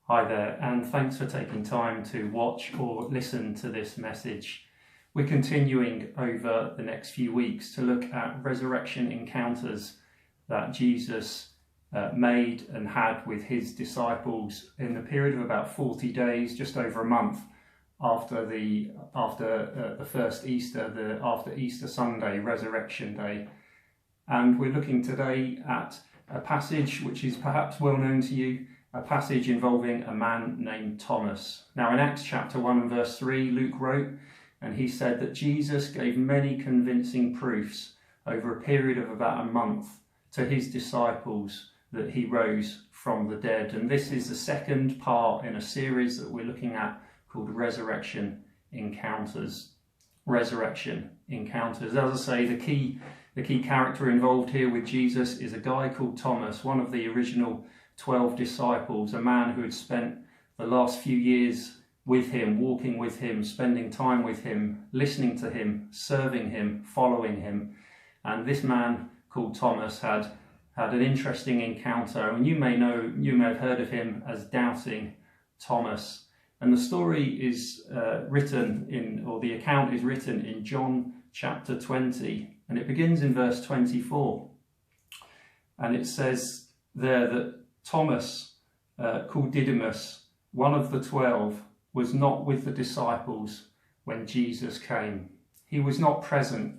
Hi there, and thanks for taking time to watch or listen to this message. We're continuing over the next few weeks to look at resurrection encounters that Jesus made and had with his disciples in the period of about 40 days, just over a month after the first Easter, after Easter Sunday, Resurrection Day. And we're looking today at a passage which is perhaps well known to you, a passage involving a man named Thomas. Now in Acts chapter 1 and verse 3, Luke wrote, and he said that Jesus gave many convincing proofs over a period of about a month to his disciples that he rose from the dead. And this is the second part in a series that we're looking at called Resurrection Encounters. Resurrection Encounters. As I say, the key character involved here with Jesus is a guy called Thomas, one of the original 12 disciples, a man who had spent the last few years with him, walking with him, spending time with him, listening to him, serving him, following him. And this man called Thomas had an interesting encounter, and you may have heard of him as Doubting Thomas. And the story is the account is written in John chapter 20, and it begins in verse 24. And it says there that Thomas, called Didymus, one of the 12, was not with the disciples when Jesus came. He was not present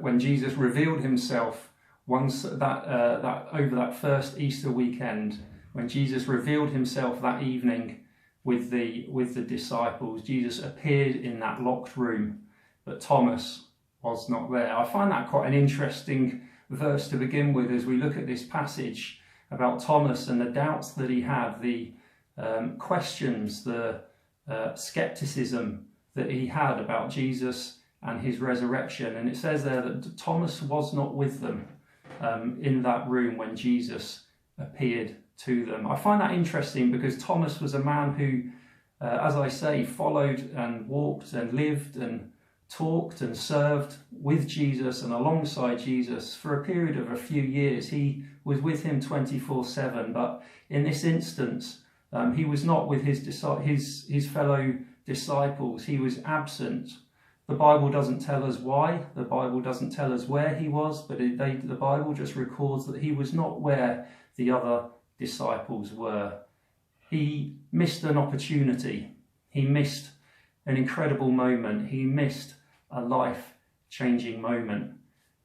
when Jesus revealed himself once over that first Easter weekend. When Jesus revealed himself that evening with the disciples, Jesus appeared in that locked room, but Thomas was not there. I find that quite an interesting verse to begin with as we look at this passage about Thomas and the doubts that he had, the questions, the skepticism that he had about Jesus and his resurrection. And it says there that Thomas was not with them in that room when Jesus appeared to them. I find that interesting because Thomas was a man who, as I say, followed and walked and lived and talked and served with Jesus and alongside Jesus for a period of a few years. He was with him 24/7, but in this instance, he was not with his fellow disciples. He was absent. The Bible doesn't tell us why. The Bible doesn't tell us where he was, but the Bible just records that he was not where the other disciples were. He missed an opportunity. He missed an incredible moment. He missed a life-changing moment.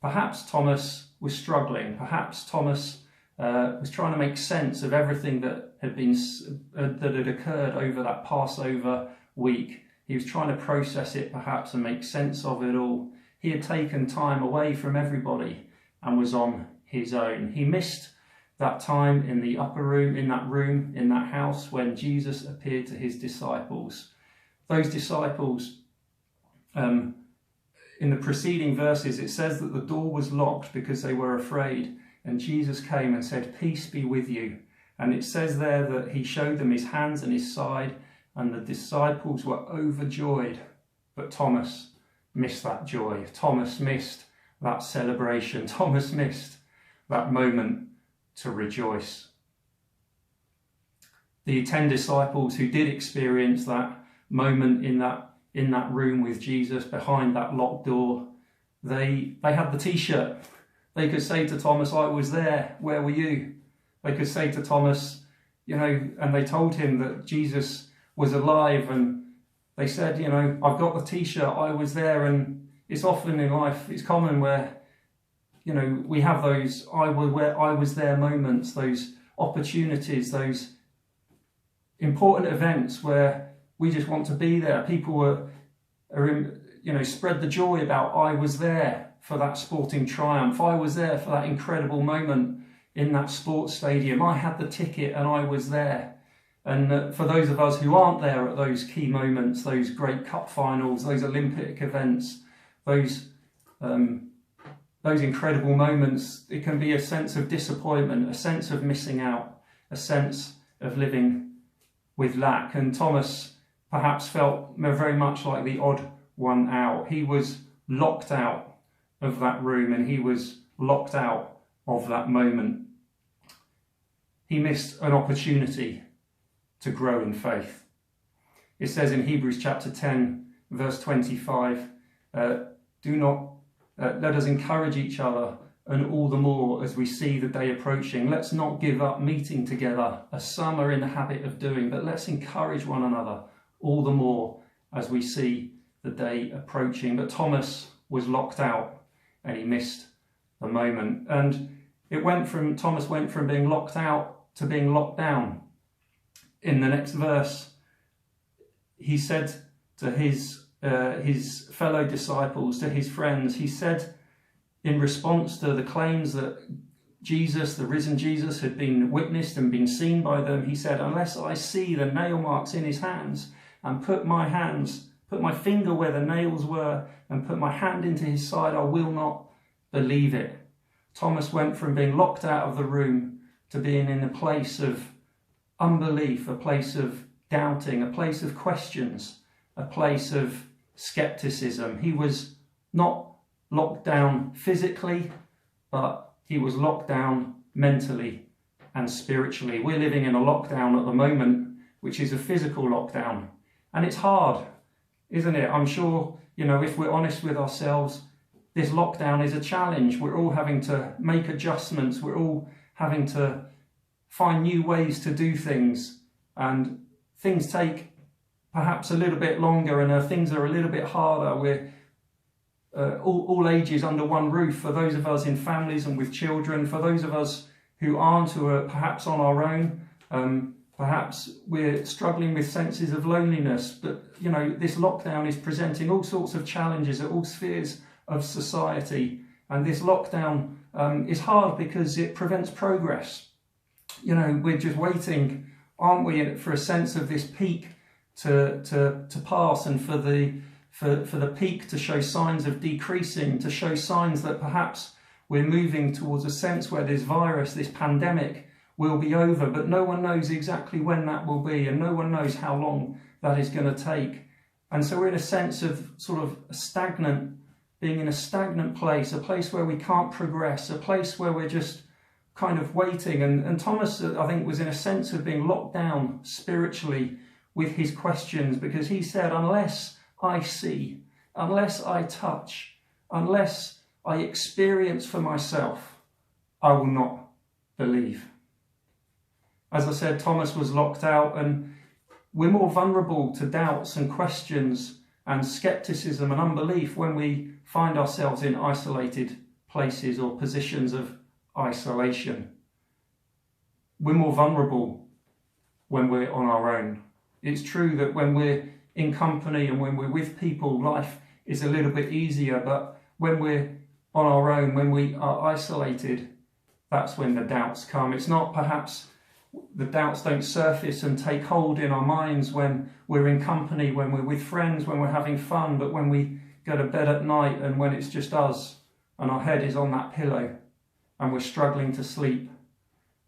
Perhaps Thomas was struggling. Perhaps Thomas was trying to make sense of everything that had occurred over that Passover week. He was trying to process it perhaps and make sense of it all. He had taken time away from everybody and was on his own. He missed that time in the upper room, in that house when Jesus appeared to his disciples. Those disciples, in the preceding verses, it says that the door was locked because they were afraid. And Jesus came and said, "Peace be with you." And it says there that he showed them his hands and his side, and the disciples were overjoyed. But Thomas missed that joy. Thomas missed that celebration. Thomas missed that moment to rejoice. The 10 disciples who did experience that moment in that room with Jesus behind that locked door, they had the t-shirt. They could say to Thomas, "I was there, where were you?" They could say to Thomas, and they told him that Jesus was alive, and they said, "I've got the t-shirt, I was there." And it's often in life, it's common where, we have those I was there moments, those opportunities, those important events where we just want to be there. People spread the joy about, "I was there for that sporting triumph. I was there for that incredible moment in that sports stadium. I had the ticket and I was there." And for those of us who aren't there at those key moments, those great cup finals, those Olympic events, those incredible moments, it can be a sense of disappointment, a sense of missing out, a sense of living with lack. And Thomas perhaps felt very much like the odd one out. He was locked out of that room, and he was locked out of that moment. He missed an opportunity to grow in faith. It says in Hebrews chapter 10, verse 25, let us encourage each other, and all the more as we see the day approaching. Let's not give up meeting together, as some are in the habit of doing, but let's encourage one another all the more as we see the day approaching. But Thomas was locked out and he missed the moment. And Thomas went from being locked out to being locked down. In the next verse, he said to his fellow disciples, to his friends, he said in response to the claims that Jesus, the risen Jesus, had been witnessed and been seen by them, he said, unless I see the nail marks in his hands and put my finger where the nails were and put my hand into his side, I will not believe it. Thomas went from being locked out of the room to being in a place of unbelief, a place of doubting, a place of questions, a place of skepticism. He was not locked down physically, but he was locked down mentally and spiritually. We're living in a lockdown at the moment, which is a physical lockdown. And it's hard, isn't it? I'm sure, if we're honest with ourselves, this lockdown is a challenge. We're all having to make adjustments. We're all having to find new ways to do things. And things take perhaps a little bit longer, and things are a little bit harder. We're all ages under one roof, for those of us in families and with children, for those of us who aren't, who are perhaps on our own. Perhaps we're struggling with senses of loneliness, but this lockdown is presenting all sorts of challenges at all spheres of society, and this lockdown is hard because it prevents progress. We're just waiting, aren't we, for a sense of this peak to pass, and for the peak to show signs of decreasing, to show signs that perhaps we're moving towards a sense where this virus, this pandemic, will be over, but no one knows exactly when that will be, and no one knows how long that is going to take. And so we're in a sense of sort of being in a stagnant place, a place where we can't progress, a place where we're just kind of waiting. And Thomas, I think, was in a sense of being locked down spiritually with his questions, because he said, unless I see, unless I touch, unless I experience for myself, I will not believe. As I said, Thomas was locked out, and we're more vulnerable to doubts and questions and skepticism and unbelief when we find ourselves in isolated places or positions of isolation. We're more vulnerable when we're on our own. It's true that when we're in company and when we're with people, life is a little bit easier, but when we're on our own, when we are isolated, that's when the doubts come. It's not perhaps the doubts don't surface and take hold in our minds when we're in company, when we're with friends, when we're having fun, but when we go to bed at night and when it's just us and our head is on that pillow and we're struggling to sleep,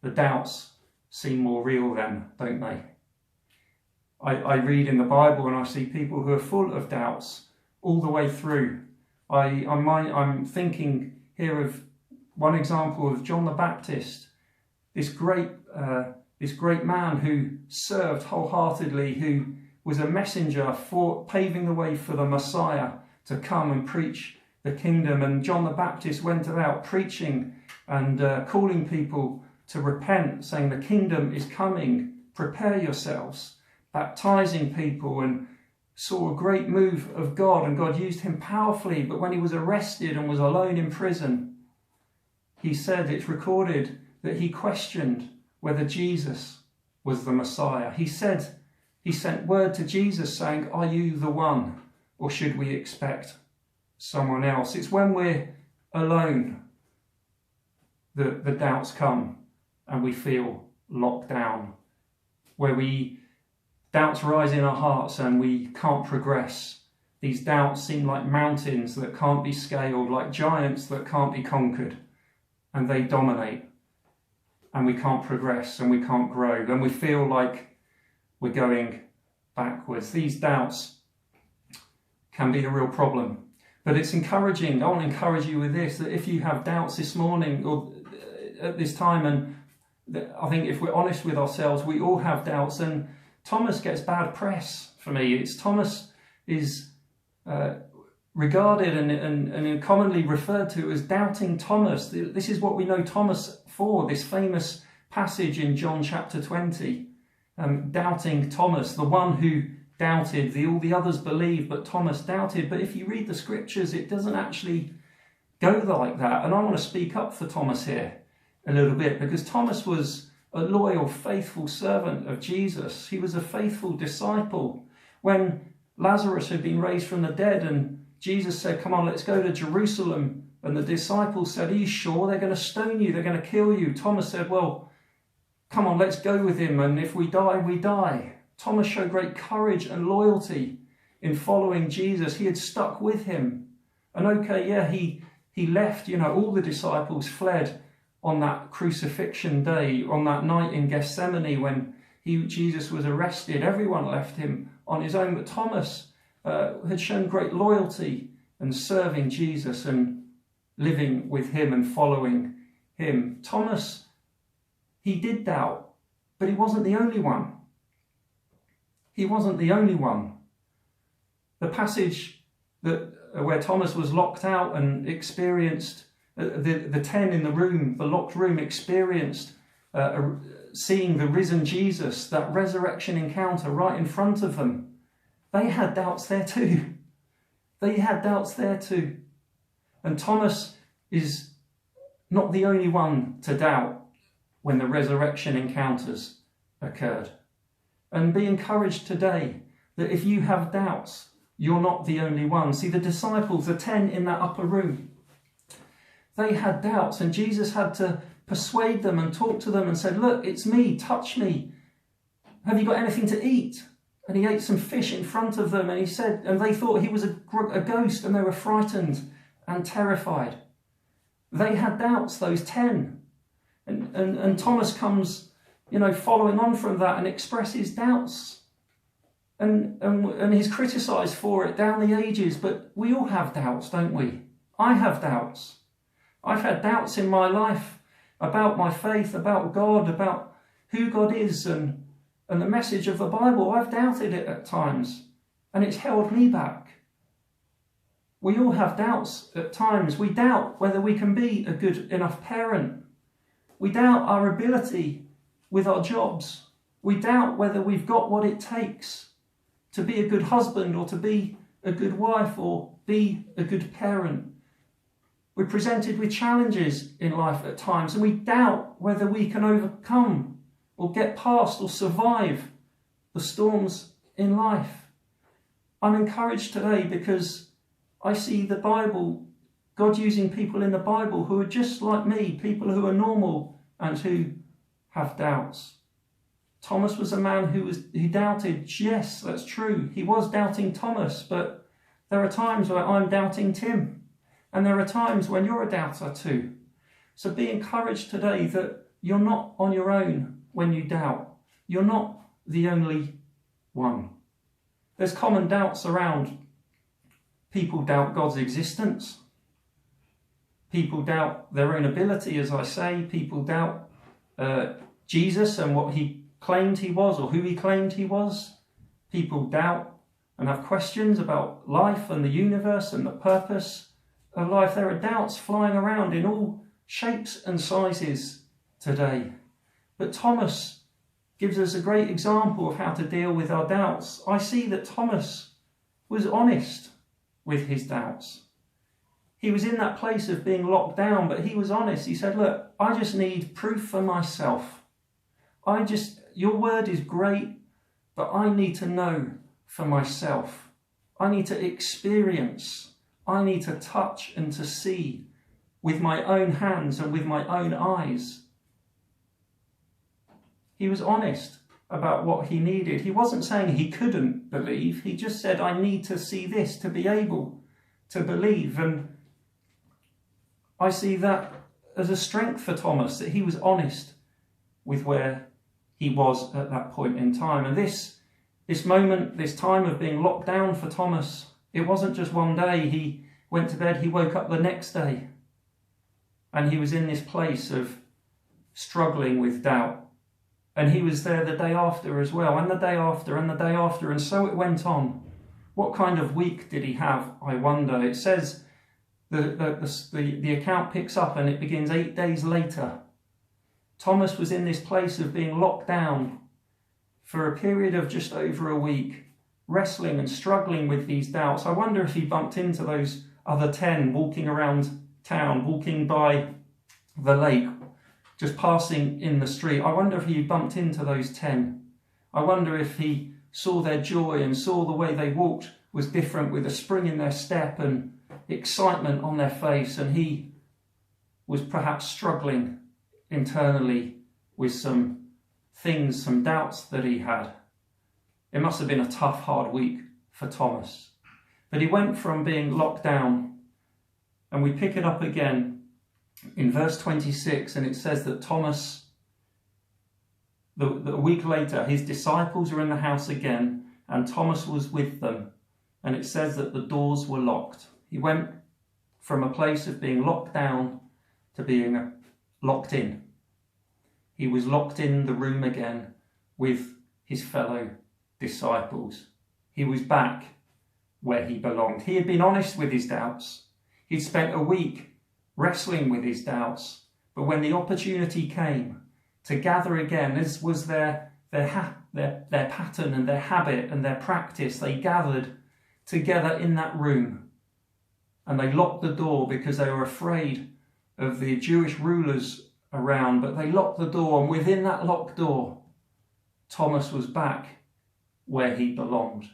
the doubts seem more real then, don't they? I read in the Bible and I see people who are full of doubts all the way through. I'm thinking here of one example of John the Baptist, this great man who served wholeheartedly, who was a messenger for paving the way for the Messiah to come and preach the kingdom. And John the Baptist went about preaching and calling people to repent, saying the kingdom is coming, prepare yourselves, baptizing people, and saw a great move of God, and God used him powerfully. But when he was arrested and was alone in prison, he said, it's recorded, that he questioned whether Jesus was the Messiah. He said, he sent word to Jesus saying, are you the one, or should we expect someone else? It's when we're alone that the doubts come and we feel locked down, where doubts rise in our hearts and we can't progress. These doubts seem like mountains that can't be scaled, like giants that can't be conquered, and they dominate. And we can't progress and we can't grow, and we feel like we're going backwards. These doubts can be a real problem. But it's encouraging. I want to encourage you with this, that if you have doubts this morning or at this time, and I think if we're honest with ourselves, we all have doubts, and Thomas gets bad press for me. Thomas is regarded and commonly referred to as Doubting Thomas. This is what we know Thomas for, this famous passage in John chapter 20. Doubting Thomas, the one who doubted. All the others believed, but Thomas doubted. But if you read the scriptures, it doesn't actually go like that. And I want to speak up for Thomas here a little bit, because Thomas was a loyal, faithful servant of Jesus. He was a faithful disciple. When Lazarus had been raised from the dead and Jesus said, come on, let's go to Jerusalem, and the disciples said, are you sure? They're going to stone you, they're going to kill you. Thomas said, well, come on, let's go with him, and if we die, we die. Thomas showed great courage and loyalty in following Jesus. He had stuck with him. And he left, all the disciples fled on that crucifixion day, on that night in Gethsemane when Jesus was arrested. Everyone left him on his own, but Thomas had shown great loyalty and serving Jesus and living with him and following him. Thomas, he did doubt, but he wasn't the only one. He wasn't the only one. The passage where Thomas was locked out and experienced, the 10 in the room, the locked room, experienced seeing the risen Jesus, that resurrection encounter right in front of them. They had doubts there too. And Thomas is not the only one to doubt when the resurrection encounters occurred. And be encouraged today that if you have doubts, you're not the only one. See, the disciples, the 10 in that upper room, they had doubts, and Jesus had to persuade them and talk to them and said, look, it's me, touch me. Have you got anything to eat? And he ate some fish in front of them, and he said, and they thought he was a ghost, and they were frightened and terrified. They had doubts, those 10. And Thomas comes, following on from that and expresses doubts. And he's criticised for it down the ages, but we all have doubts, don't we? I have doubts. I've had doubts in my life about my faith, about God, about who God is and the message of the Bible. I've doubted it at times, and it's held me back. We all have doubts at times. We doubt whether we can be a good enough parent. We doubt our ability with our jobs. We doubt whether we've got what it takes to be a good husband or to be a good wife or be a good parent. We're presented with challenges in life at times, and we doubt whether we can overcome or get past or survive the storms in life. I'm encouraged today because I see the Bible, God using people in the Bible who are just like me, people who are normal and who have doubts. Thomas was a man who doubted. Yes, that's true. He was doubting Thomas, but there are times where I'm doubting Tim. And there are times when you're a doubter too. So be encouraged today that you're not on your own when you doubt. You're not the only one. There's common doubts around. People doubt God's existence. People doubt their own ability, as I say. People doubt Jesus and what he claimed he was or who he claimed he was. People doubt and have questions about life and the universe and the purpose of life. There are doubts flying around in all shapes and sizes today. But Thomas gives us a great example of how to deal with our doubts. I see that Thomas was honest with his doubts. He was in that place of being locked down, but he was honest. He said, look, I just need proof for myself. Your word is great, but I need to know for myself. I need to experience. I need to touch and to see with my own hands and with my own eyes. He was honest about what he needed. He wasn't saying he couldn't believe. He just said, I need to see this to be able to believe. And I see that as a strength for Thomas, that he was honest with where he was at that point in time. And this moment, this time of being locked down for Thomas, it wasn't just one day. He went to bed, he woke up the next day, and he was in this place of struggling with doubt. And he was there the day after as well, and the day after, and the day after, and so it went on. What kind of week did he have, I wonder? It says the account picks up and it begins 8 days later. Thomas was in this place of being locked down for a period of just over a week, wrestling and struggling with these doubts. I wonder if he bumped into those other 10 walking around town, walking by the lake, just passing in the street. I wonder if he bumped into those 10. I wonder if he saw their joy and saw the way they walked was different, with a spring in their step and excitement on their face, and he was perhaps struggling internally with some things, some doubts that he had. It must have been a tough, hard week for Thomas. But he went from being locked down, and we pick it up again in verse 26, and it says that Thomas, a week later, his disciples were in the house again, and Thomas was with them, and it says that the doors were locked. He went from a place of being locked down to being locked in. He was locked in the room again with his fellow disciples. He was back where he belonged. He had been honest with his doubts. He'd spent a week wrestling with his doubts, but when the opportunity came to gather again, this was their pattern and their habit and their practice. They gathered together in that room, and they locked the door because they were afraid of the Jewish rulers around, but they locked the door, and within that locked door, Thomas was back where he belonged.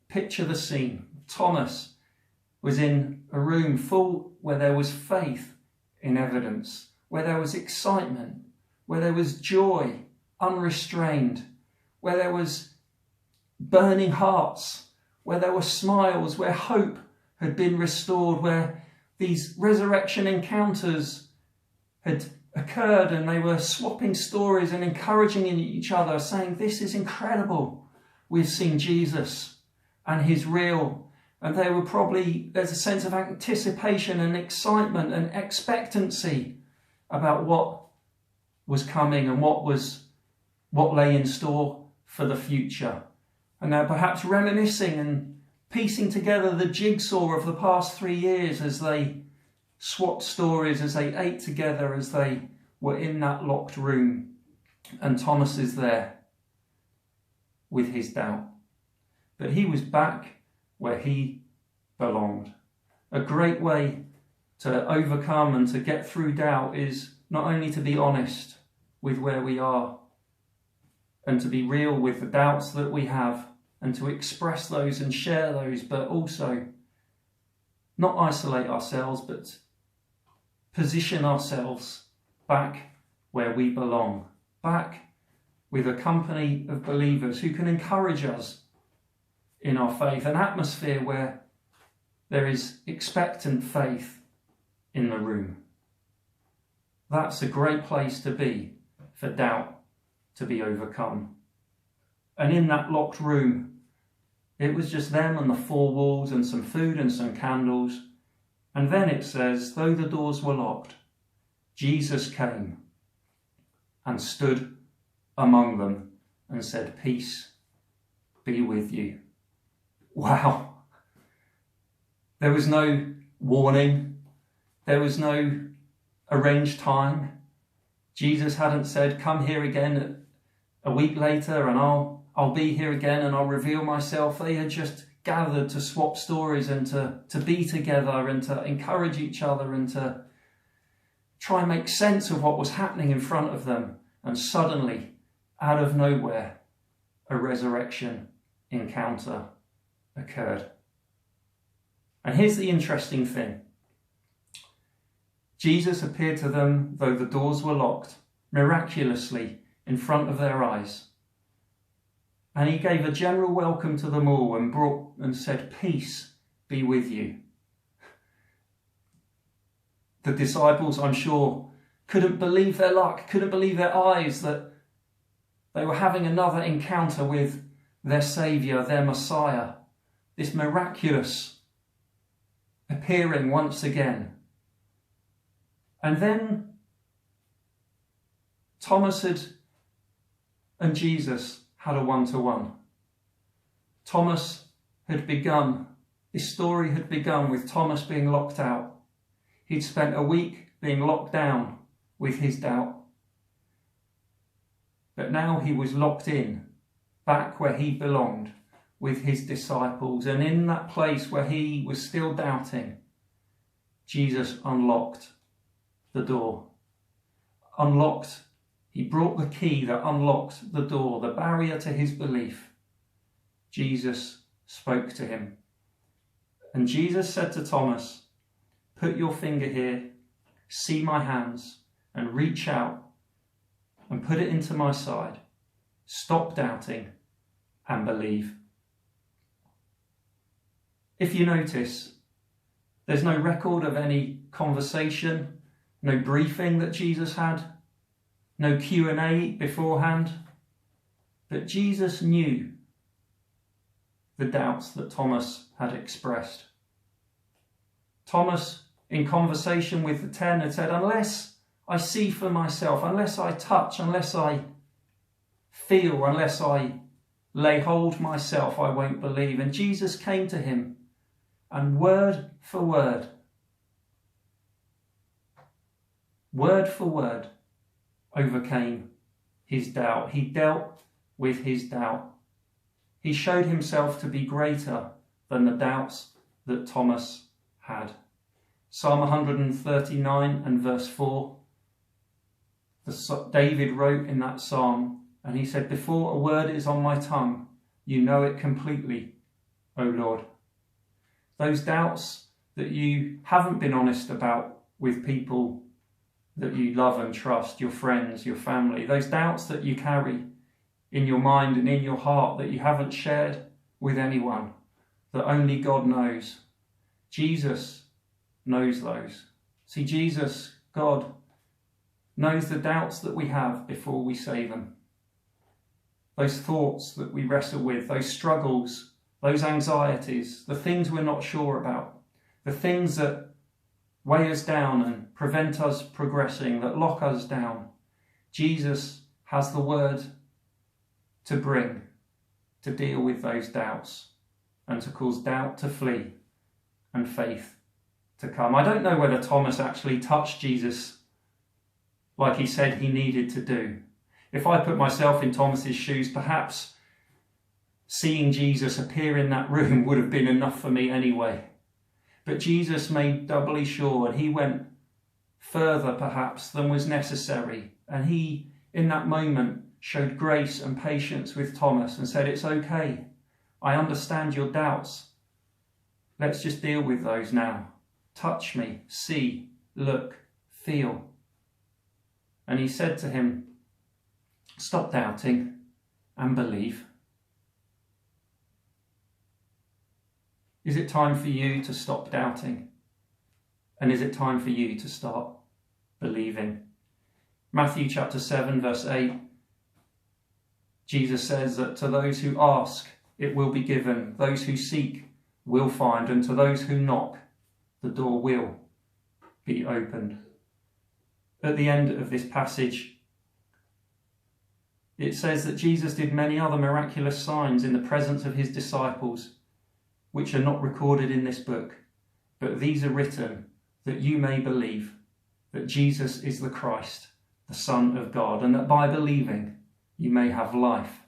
Picture the scene. Thomas was in a room full where there was faith in evidence, where there was excitement, where there was joy unrestrained, where there was burning hearts, where there were smiles, where hope had been restored, where these resurrection encounters had occurred, and they were swapping stories and encouraging each other, saying, "This is incredible. We've seen Jesus and he's real." And there's a sense of anticipation and excitement and expectancy about what was coming and what lay in store for the future. And they're perhaps reminiscing and piecing together the jigsaw of the past 3 years as they swapped stories, as they ate together, as they were in that locked room. And Thomas is there with his doubt. But he was back where he belonged. A great way to overcome and to get through doubt is not only to be honest with where we are and to be real with the doubts that we have and to express those and share those, but also not isolate ourselves, but position ourselves back where we belong, back with a company of believers who can encourage us in our faith, an atmosphere where there is expectant faith in the room. That's a great place to be for doubt to be overcome. And in that locked room, it was just them and the four walls and some food and some candles. And then it says, though the doors were locked, Jesus came and stood among them and said, "Peace be with you." Wow. There was no warning. There was no arranged time. Jesus hadn't said, "Come here again a week later and I'll be here again and I'll reveal myself." They had just gathered to swap stories and to be together and to encourage each other and to try and make sense of what was happening in front of them. And suddenly, out of nowhere, a resurrection encounter occurred. And here's the interesting thing. Jesus appeared to them, though the doors were locked, miraculously in front of their eyes. And he gave a general welcome to them all and said, "Peace be with you." The disciples, I'm sure, couldn't believe their luck, couldn't believe their eyes that they were having another encounter with their Saviour, their Messiah, this miraculous appearing once again. And then Thomas and Jesus had a one-to-one. Thomas had begun, this story had begun with Thomas being locked out. He'd spent a week being locked down with his doubt. But now he was locked in, back where he belonged, with his disciples. And in that place where he was still doubting, Jesus unlocked the door. He brought the key that unlocked the door, the barrier to his belief. Jesus spoke to him. And Jesus said to Thomas, "Put your finger here, see my hands, and reach out and put it into my side. Stop doubting and believe." If you notice, there's no record of any conversation, no briefing that Jesus had, no Q&A beforehand. But Jesus knew the doubts that Thomas had expressed. Thomas, in conversation with the 10, had said, "Unless I see for myself, unless I touch, unless I feel, unless I lay hold myself, I won't believe." And Jesus came to him and word for word, overcame his doubt. He dealt with his doubt. He showed himself to be greater than the doubts that Thomas had. Psalm 139 and verse 4, David wrote in that psalm, and he said, "Before a word is on my tongue, you know it completely, O Lord." Those doubts that you haven't been honest about with people that you love and trust, your friends, your family, those doubts that you carry in your mind and in your heart that you haven't shared with anyone, that only God knows. Jesus knows those. See, Jesus, God, knows the doubts that we have before we say them. Those thoughts that we wrestle with, those struggles, those anxieties, the things we're not sure about, the things that weigh us down and prevent us progressing, that lock us down. Jesus has the word to bring, to deal with those doubts and to cause doubt to flee and faith to come. I don't know whether Thomas actually touched Jesus like he said he needed to do. If I put myself in Thomas's shoes, perhaps seeing Jesus appear in that room would have been enough for me anyway. But Jesus made doubly sure, and he went further perhaps than was necessary. And he, in that moment, showed grace and patience with Thomas and said, "It's okay. I understand your doubts. Let's just deal with those now. Touch me, see, look, feel." And he said to him, "Stop doubting and believe." Is it time for you to stop doubting? And is it time for you to start believing? Matthew chapter 7 verse 8, Jesus says that to those who ask, it will be given. Those who seek will find. And to those who knock, the door will be opened. At the end of this passage, it says that Jesus did many other miraculous signs in the presence of his disciples, which are not recorded in this book, but these are written that you may believe that Jesus is the Christ, the Son of God, and that by believing you may have life